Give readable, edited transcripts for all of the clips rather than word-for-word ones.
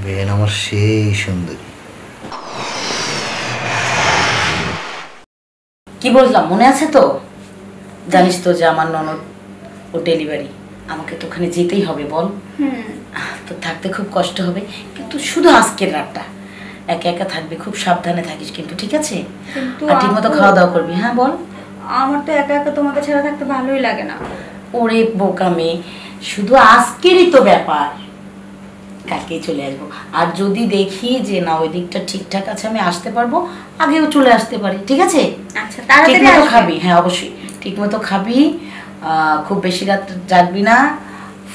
Ben আমার সেই সুন্দরী। কি বললাম মনে আছে তো? জানিস তো যে আমার ননদ ও ডেলিভারি, আমাকে তো ওখানে যেতেই হবে বল। তো থাকতে খুব কষ্ট হবে, কিন্তু শুধু আজকের রাতটা একা একা থাকবি, খুব সাবধানে থাকিস কিন্তু, ঠিক আছে? আর ঠিক মতো খাওয়া দাওয়া করবি। হ্যাঁ বল। আমার তো একা একা তোমাকে ছাড়া থাকতে ভালোই লাগে না। ওরে বোকা মেয়ে, শুধু আজকেরই তো ব্যাপার, কালকেই চলে আসবো। আর যদি দেখি যে না ওই দিকটা ঠিকঠাক আছে, আমি আসতে পারবো, আগেও চলে আসতে পারি, ঠিক আছে? আচ্ছা তাড়াতাড়ি ঠিক মতো আসবে। খাবি, হ্যাঁ অবশ্যই ঠিক মতো খাবি। খুব বেশি রাত জাগবি না,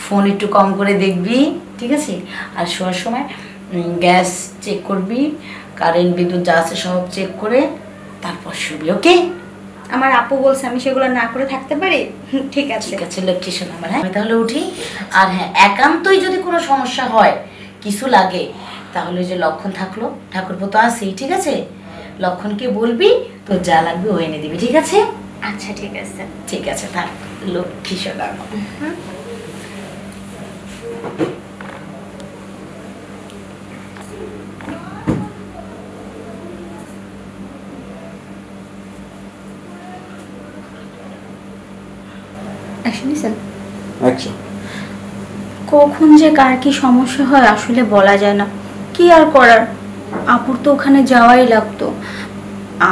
ফোন একটু কম করে দেখবি, ঠিক আছে? আর শোয়ার সময় গ্যাস চেক করবি, কারেন্ট বিদ্যুৎ যা আছে সব চেক করে তারপর শুবি, ওকে? আমার আপু বলছে আমি সেগুলো না করে থাকতে পারি। ঠিক আছে ঠিক আছে লক্ষ্মী শোন আমার। হ্যাঁ আমি তাহলে উঠি। আর হ্যাঁ, একান্তই যদি কোনো সমস্যা হয়, কিছু লাগে, তাহলে ওই যে লক্ষণ থাকলো, ঠাকুরপো তো আছেই, ঠিক আছে? লক্ষণকে বলবি, তো যা লাগবে ও এনে দিবি, ঠিক আছে? আচ্ছা ঠিক আছে। ঠিক আছে থাক লক্ষ্মী সোনা। শুনেছেন আচ্ছা কখন যে কার কি সমস্যা হয় আসলে বলা যায় না। কি আর করার, আপুর তো ওখানে যাওয়াই লাগতো।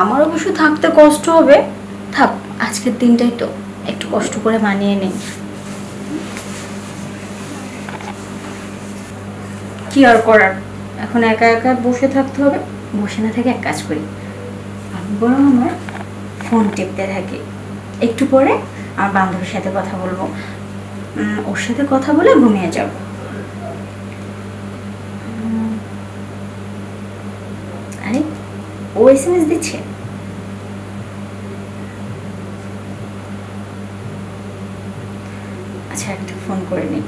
আমার অবশ্য থাকতে কষ্ট হবে, থাক আজকের দিনটাই তো একটু কষ্ট করে মানিয়ে নেই। কি আর করার, এখন একা একা বসে থাকতে হবে। বসে না থেকে এক কাজ করি, আমি বরং আমার ফোন টিপতে থাকি, একটু পরে আমার বান্ধবীর সাথে কথা বলবো। ওর সাথে কথা বলে ঘুমিয়ে যাব। আরে ও এসএমএস দিচ্ছে। আচ্ছা একটা ফোন করে নিই।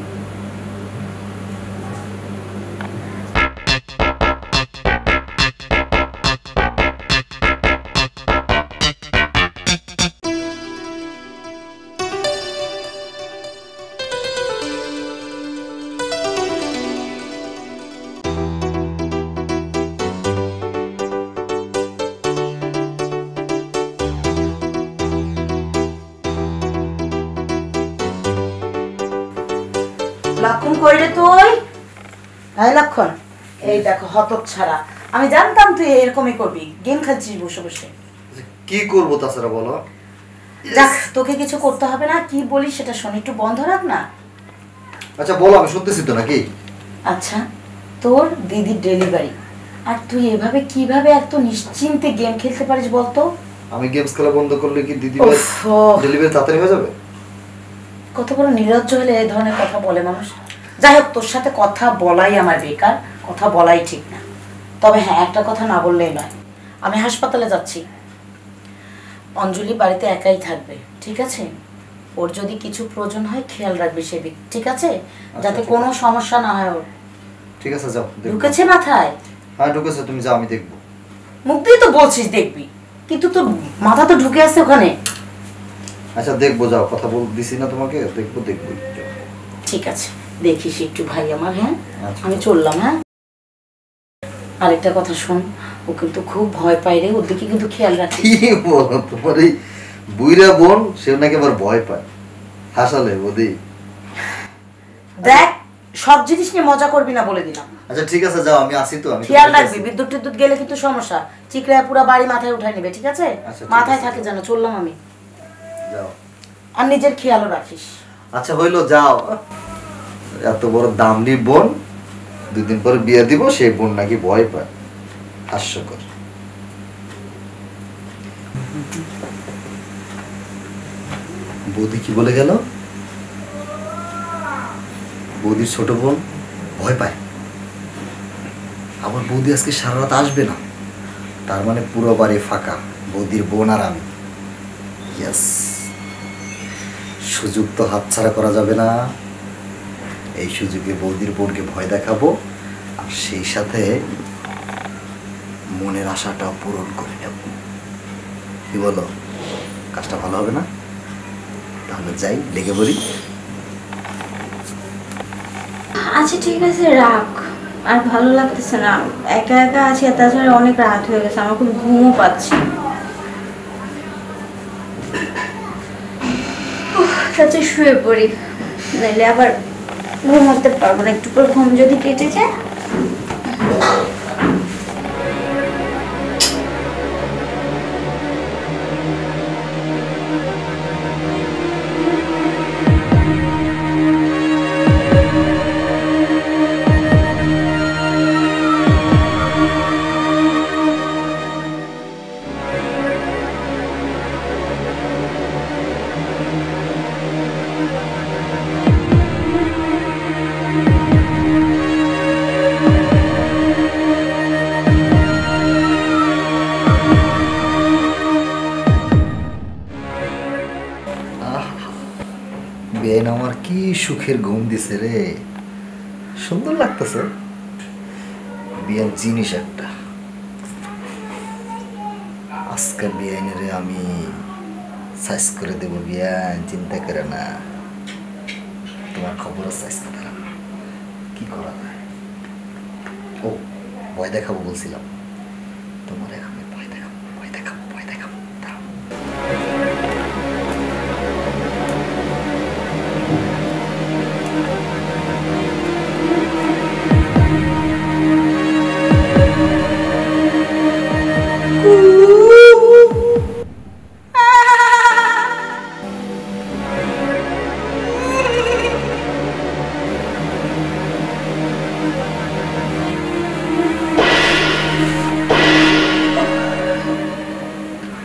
লক্ষণ কইরে তুই? হ্যাঁ লক্ষণ, এই দেখো হতক ছাড়া, আমি জানতাম তুই এরকমই করবি, গেম খেলছিস বসে বসে। কি করবো তাছাড়া বলো? যাক তোকে কিছু করতে হবে না, কি বলিস সেটা শোন, একটু বন্ধ রাখ না। আচ্ছা বলো, আমি শুনতেছি তো নাকি? আচ্ছা তোর দিদির ডেলিভারি, আর তুই এভাবে কিভাবে এত নিশ্চিন্তে গেম খেলতে পারিস বলতো? আমি গেমস খেলা বন্ধ করলে কি দিদি ওহ, ডেলিভারি তাড়াতাড়ি হয়ে যাবে? কত বড় নির্লজ্জ হলে এই ধরনের কথা বলে মানুষ। যাই হোক, তোর সাথে কথা বলাই আমার বেকার, কথা বলাই ঠিক না। তবে হ্যাঁ, একটা কথা না বললেই নয়, আমি হাসপাতালে যাচ্ছি। অঞ্জলি বাড়িতে একাই থাকবে, ঠিক আছে? ওর যদি কিছু প্রয়োজন হয় খেয়াল রাখবি সেদিক, ঠিক আছে? যাতে কোনো সমস্যা না হয় ওর। ঠিক আছে যাও। ঢুকেছে মাথায়? হ্যাঁ ঢুকেছে, তুমি যাও আমি দেখবো। মুখ দিয়ে তো বলছিস দেখবি, কিন্তু তোর মাথা তো ঢুকে আছে ওখানে। আচ্ছা দেখবো, যাও, কথা বল দিছি না তোমাকে, দেখবো দেখবো। ঠিক আছে দেখিস একটু ভাই আমার। হ্যাঁ আচ্ছা। আমি চললাম। হ্যাঁ আরেকটা কথা শোন, ও কিন্তু খুব ভয় পায় রে, ওর দিকে কিন্তু খেয়াল রাখিস। কি বলো, তোমার এই বুইরা বোন সে নাকি আবার ভয় পায়? হাসালে বদি। দেখ সব জিনিস নিয়ে মজা করবি না বলে দিলাম। আচ্ছা ঠিক আছে যাও, আমি আসি তো। আমি খেয়াল রাখবি, বিদ্যুৎ টিদ্যুৎ গেলে কিন্তু সমস্যা, চিকড়ায় পুরো বাড়ি মাথায় উঠাই নেবে, ঠিক আছে? আচ্ছা, ঠিক মাথায় আছে। থাকে যেন। চললাম আমি। যাও। আর নিজের খেয়ালও রাখিস। আচ্ছা হইলো, যাও। এত বড় দামড়ি বোন, 2 দিন পরে বিয়ে দিব, সেই বোন নাকি ভয় পায়? হাস্যকর। বৌদি কি বলে গেল? বৌদির ছোট বোন ভয় পায়, আবার বৌদি আজকে সারা রাত আসবে না, তার মানে পুরো বাড়ি ফাঁকা, বৌদির বোন আর আমি। ইয়েস, সুযোগ তো হাতছাড়া করা যাবে না। এই সুযোগে বৌদির বোনকে ভয় দেখাবো, আর সেই সাথে মনের আশাটাও পূরণ করে নেব। কি বলো, কাজটা ভালো হবে না? তাহলে যাই, লেগে পড়ি। আচ্ছা ঠিক আছে রাখ, আর ভালো লাগতেছে না, একা একা আছি, আর তাছাড়া অনেক রাত হয়ে গেছে, আমার খুব ঘুমও পাচ্ছে। তাতে শুয়ে পড়ি, নাইলে আবার ঘুমাতে পারবো না, একটু পর ঘুম যদি কেটে যায়। বেন আমার কি সুখের ঘুম দিছে রে, সুন্দর লাগতেছে। বিয়ান জিনিস একটা, আজকে বিয়ানের আমি সাইজ করে দেবো। বিয়ান চিন্তা করে না, তোমার খবরও সাইজ করে না। কি করা যায়? ও ভয় দেখাবো বলছিলাম তোমার, এখন ভয় দেখাবো, ভয় দেখাবো, ভয় দেখাবো।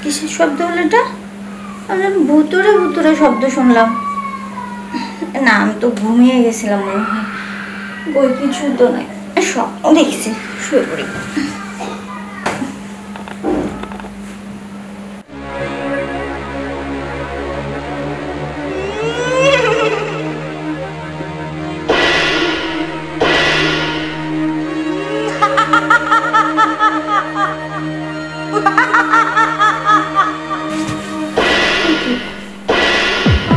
কিসের শব্দ হলো এটা? আমি ভুতুরে ভুতুরে শব্দ শুনলাম। না, আমি তো ঘুমিয়ে গেছিলাম মনে হয়, বই কিছু তো নাই, স্বপ্ন দেখছি। শুয়ে পড়ি।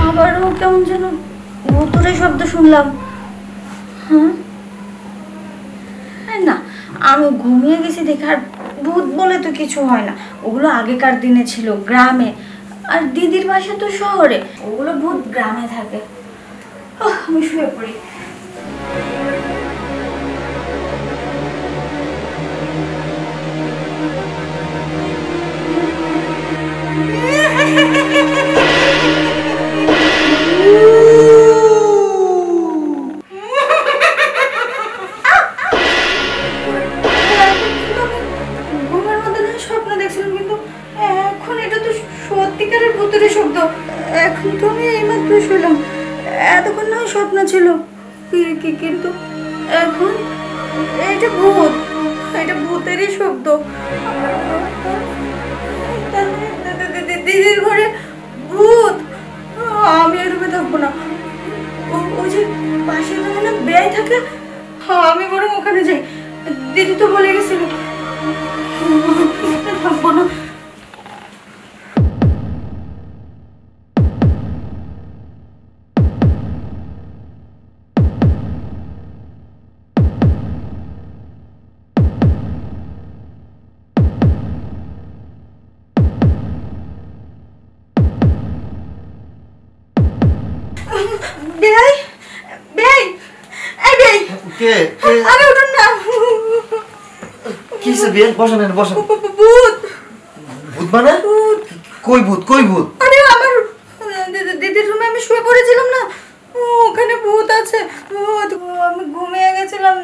আবারও কেমন যেন ভুতুরে শব্দ শুনলাম। হ্যাঁ না, আমি ঘুমিয়ে গেছি দেখে আর ভূত বলে তো কিছু হয় না। ওগুলো আগেকার দিনে ছিল গ্রামে, আর দিদির বাসা তো শহরে, ওগুলো ভূত গ্রামে থাকে। আমি শুয়ে পড়ি। ঘুমের মধ্যে না স্বপ্ন দেখছিলাম, কিন্তু এখন এটা তো সত্যিকারের ভূতের শব্দ। এখন তো আমি এইমাত্র শুনলাম, এতক্ষণ না স্বপ্ন ছিল কিন্তু এখন এটা ভূত, এটা ভূতেরই শব্দ। দিদির ঘরে ভূত, আমি আর রুমে থাকবো না। ওই যে পাশের রুমে না বেয়াই থাকে, আমি বরং ওখানে যাই। দিদি তো বলে গেছিল থাকবো না। বেয়াই, বেয়াই, এই বেয়াই, কে? আরে উঠুন না। কিসে বিয়ান? বসেন, বসেন। ভূত। ভূত মানে? কই ভূত, কই ভূত? আরে আমার দিদির রুমে আমি শুয়ে পড়েছিলাম না, ওখানে ভূত আছে। আমি ঘুমিয়ে গেছিলাম,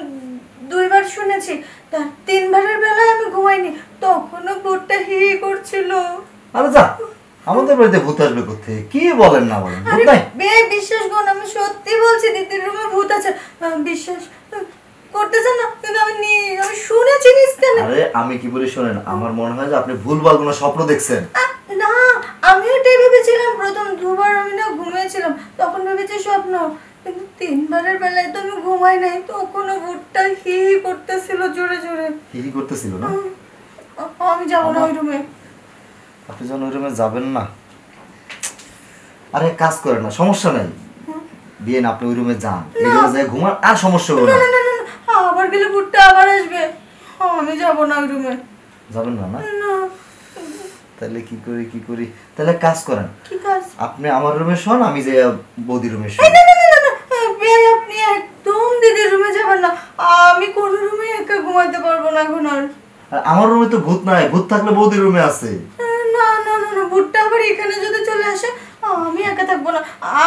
2 বার শুনেছি, তার 3 বারের বেলায় আমি ঘুমাইনি, তখনও ভূতটা হি হি করছিল। আরে যা, আমাদের বাড়িতে ভূত আসবে কোথায়? কি বলেন না বলেন, ভূত নাই? বিশ্বাস করুন, আমি সত্যি বলছি, দিদির রুমে ভূত আছে। বিশ্বাস করতেছেন না, কিন্তু আমি শুনেছি কেন। আরে আমি কি বলি শোনেন, আমার মনে হয় যে আপনি ভুলভাল কোনো স্বপ্ন দেখছেন। না, আমি ওটাই ভেবেছিলাম। প্রথম 2 বার আমি না ঘুমিয়েছিলাম, তখন ভেবেছি স্বপ্ন, কিন্তু 3 বারের বেলায় তো আমি ঘুমাই নাই, তখনও ভূতটা হি হি করতেছিল জোরে জোরে। হি হি করতেছিল না? আমি যাবো না ওই রুমে। আপনি যখন ওই রুমে যাবেন না, আরে কাজ করেন না, সমস্যা নাই। বিয়েন আপনি ওই রুমে যান, এই রুমে যাই ঘুমান, আর সমস্যা হবে না না। না না না, আবার গেলে ভূতটা আবার আসবে। আমি যাব না ওই রুমে। যাবেন না? না না। তাহলে কি করি তাহলে কাজ করেন, কি কাজ? আপনি আমার রুমে শোন, আমি যে বৌদি রুমে শুই। না না না না ভাই, আপনি একদম দিদির রুমে যাবেন না। আমি কোন রুমে একা ঘুমাতে পারবো না এখন আর। আমার রুমে তো ভূত নাই, ভূত থাকলে বৌদির রুমে আছে। না না না না, ভূতটা আবার এখানে যদি চলে আসে আমি একা থাকবো না।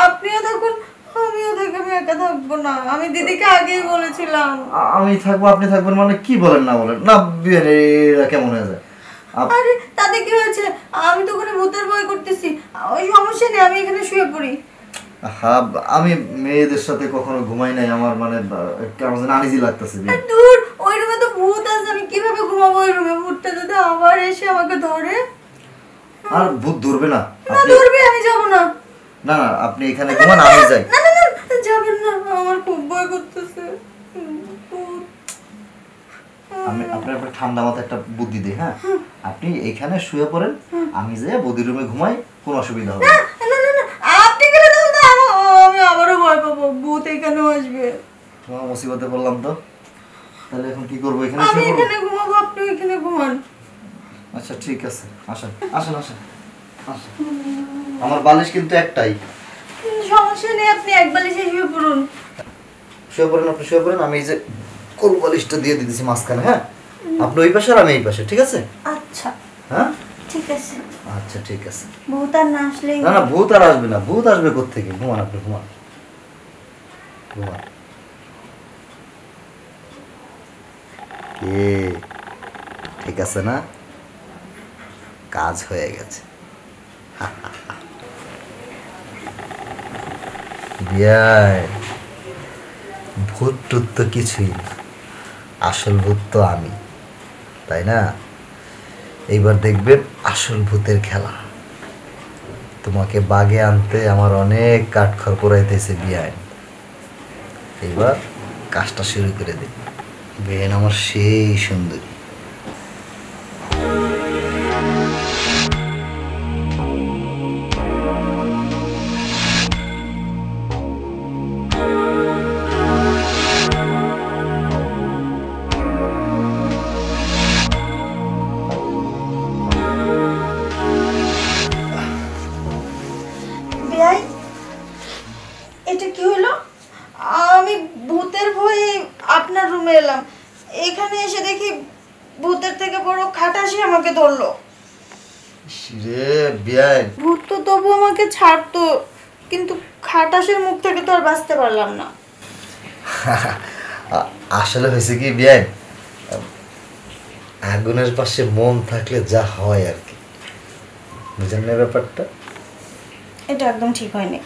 আপনিও থাকুন, আমিও থাকি, আমি একা থাকবো না। আমি দিদিকে আগেই বলেছিলাম। আমি থাকবো, আপনি থাকবেন মানে কি বলেন না বলেন না, বিয়ের এরা কেমন হয়ে যায়? আরে তাতে কি হয়েছে? আমি তো ওখানে ভূতের ভয় করতেছি, ওই সমস্যা নেই, আমি এখানে শুয়ে পড়ি। হ্যাঁ, আমি মেয়েদের সাথে কখনো ঘুমাই নাই, আমার মানে কেমন যেন আনিজি লাগতেছে। দূর, ওই রুমে তো ভূত আছে, আমি কিভাবে ঘুমাবো ওই রুমে? ভূতটা যদি আবার এসে আমাকে ধরে। আর ভূত ধরবে না? না ধরবে, আমি যাব না। না না, আপনি এখানে ঘুমান, আমি যাই। না না না, যাবেন না, আমার খুব ভয় করতেছে। আমি আপনার ঠান্ডা মাথায় একটা বুদ্ধি দিই। হ্যাঁ, আপনি এখানে শুয়ে পড়েন, আমি যাই বৌদির রুমে ঘুমাই, কোনো অসুবিধা হবে না। না না না, আপনি গেলে তো আমি আবারও ভয় পাবো, ভূত এখানেও আসবে। তোমার মুসিবতে বললাম তো। তাহলে এখন কি করবো? এখানে আমি শুয়ে পড়বো? এখানে ঘুমাবো, আপনি এখানে ঘুমান। আচ্ছা ঠিক আছে, আসেন আসেন আসেন আসেন। আমার বালিশ কিন্তু একটাই। সমস্যা নেই, আপনি এক বালিশে শুয়ে পড়ুন। শুয়ে পড়েন, আপনি শুয়ে পড়েন, আমি এই যে কোল বালিশটা দিয়ে দিতেছি মাঝখানে। হ্যাঁ, আপনি ওই পাশে আর আমি এই পাশে, ঠিক আছে? আচ্ছা হ্যাঁ ঠিক আছে। আচ্ছা ঠিক আছে। ভূত আর না আসলেই। না না, ভূত আর আসবে না, ভূত আসবে কোত্থেকে? ঘুমান আপনি, ঘুমান ঘুমান। ঠিক আছে না? কাজ হয়ে গেছে। বিয়াই, ভূত টুত তো কিছুই না, আসল ভূত তো আমি, তাই না? এইবার দেখবেন আসল ভূতের খেলা। তোমাকে বাগে আনতে আমার অনেক কাঠখড় পোড়াইতেছে বিয়াই। এইবার কাজটা শুরু করে দিই। বেন আমার সেই সুন্দরী। বেয়াই, এটা কি হলো? আমি ভূতের ভয়ে আপনার রুমে এলাম, এখানে এসে দেখি ভূতের থেকে বড় খাটাসি আমাকে ধরলো। রে বিয়াই, ভূত তো তবু আমাকে ছাড়তো, কিন্তু খাটাসের মুখ থেকে তো আর বাঁচতে পারলাম না। আসলে হয়েছে কি বিয়াই, আগুনের পাশে মন থাকলে যা হয় আর কি, বুঝেন না ব্যাপারটা? এটা একদম ঠিক হয়নি।